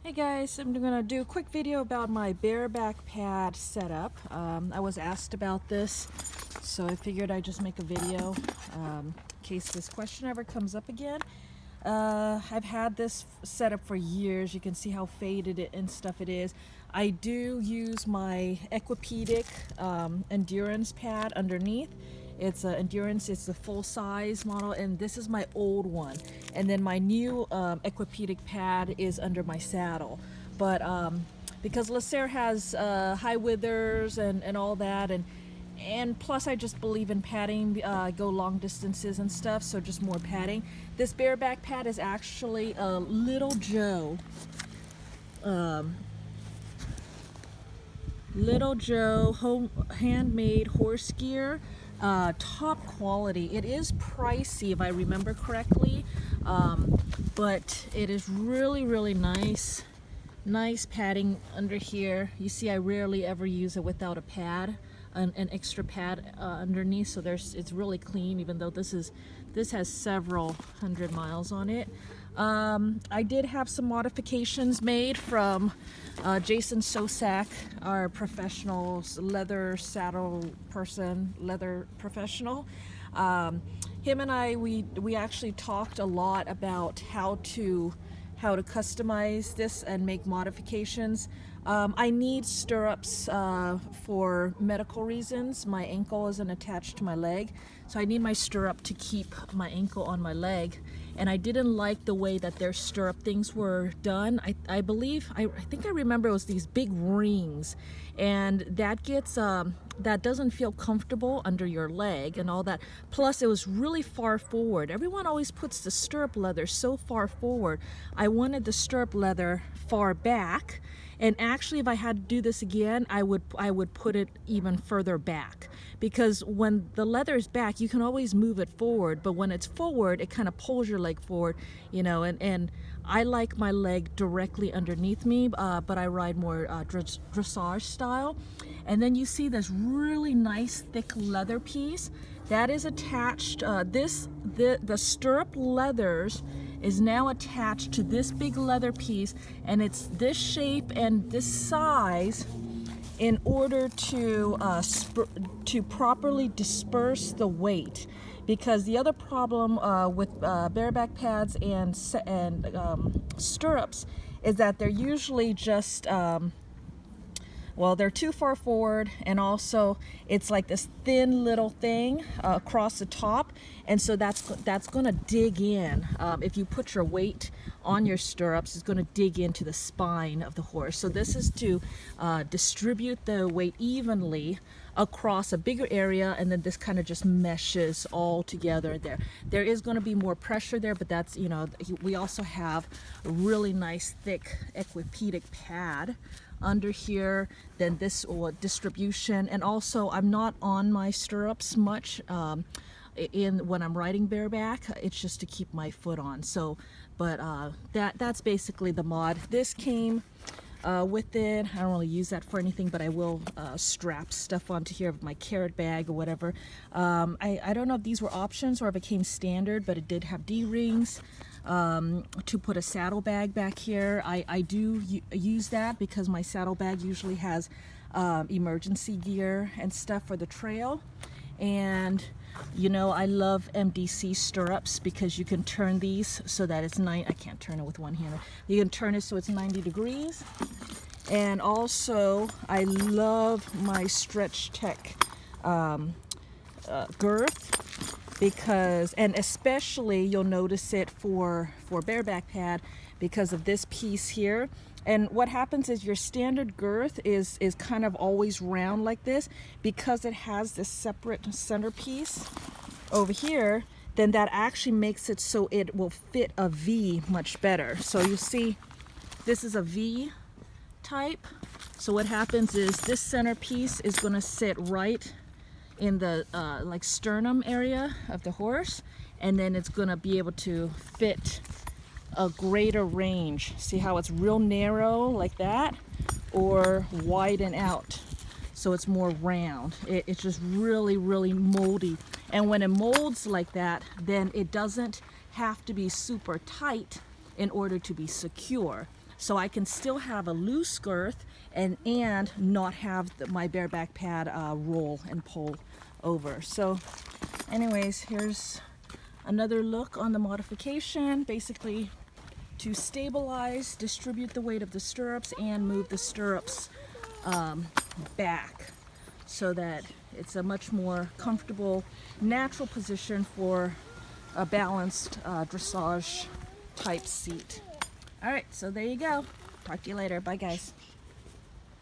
Hey guys, I'm gonna do a quick video about my Bareback Pad setup. I was asked about this, so I figured I'd just make a video in case this question ever comes up again. I've had this setup for years. You can see how faded it and stuff it is. I do use my Equipedic Endurance Pad underneath. It's a Endurance, it's the full size model, and this is my old one. And then my new Equipedic pad is under my saddle. But because Lacer has high withers and all that, and plus I just believe in padding, go long distances and stuff, so just more padding. This Bareback Pad is actually a Little Joe home handmade horse gear, top quality. It is pricey if I remember correctly, but it is really nice padding under here. You see I rarely ever use it without a pad, an extra pad underneath, so it's really clean, even though this has several hundred miles on it. I did have some modifications made from Jason Sosak, our professional leather saddle person, leather professional. Him and I, we actually talked a lot about how to customize this and make modifications. I need stirrups for medical reasons. My ankle isn't attached to my leg, so I need my stirrup to keep my ankle on my leg. And I didn't like the way that their stirrup things were done. I think I remember it was these big rings, and that gets that doesn't feel comfortable under your leg and all that. Plus it was really far forward. Everyone always puts the stirrup leather so far forward. I wanted the stirrup leather far back, and actually if I had to do this again, I would put it even further back, because when the leather is back you can always move it forward, but when it's forward it kind of pulls your leg forward, you know, and I like my leg directly underneath me, but I ride more dressage style. And then you see this really nice thick leather piece that is attached. The stirrup leathers is now attached to this big leather piece, and it's this shape and this size in order to properly disperse the weight. Because the other problem with bareback pads and stirrups is that they're usually just well, they're too far forward, and also it's like this thin little thing across the top, and so that's going to dig in. If you put your weight on your stirrups, it's going to dig into the spine of the horse. So this is to distribute the weight evenly across a bigger area, and then this kind of just meshes all together there. There is going to be more pressure there, but that's, you know, we also have a really nice thick Equipedic pad under here, then this distribution. And also I'm not on my stirrups much when I'm riding bareback. It's just to keep my foot on. So but that's basically the mod. This came with it. I don't really use that for anything, but I will strap stuff onto here with my carrot bag or whatever. I don't know if these were options or if it came standard, but it did have D-rings to put a saddlebag back here. I do use that because my saddlebag usually has emergency gear and stuff for the trail. And you know, I love MDC stirrups because you can turn these so that it's I can't turn it with one hand. You can turn it so it's 90 degrees. And also I love my StretchTec girth, because, and especially you'll notice it for bareback pad because of this piece here. And what happens is your standard girth is kind of always round like this, because it has this separate centerpiece over here. Then that actually makes it so it will fit a V much better. So you see this is a V type. So what happens is this centerpiece is going to sit right in the like sternum area of the horse, and then it's going to be able to fit a greater range. See how it's real narrow like that, or widen out so it's more round. It's just really moldy, and when it molds like that, then it doesn't have to be super tight in order to be secure. so I can still have a loose girth and not have my bareback pad roll and pull over. So anyways, here's another look on the modification. Basically, to stabilize, distribute the weight of the stirrups, and move the stirrups back so that it's a much more comfortable, natural position for a balanced dressage type seat. All right, so there you go. Talk to you later. Bye, guys.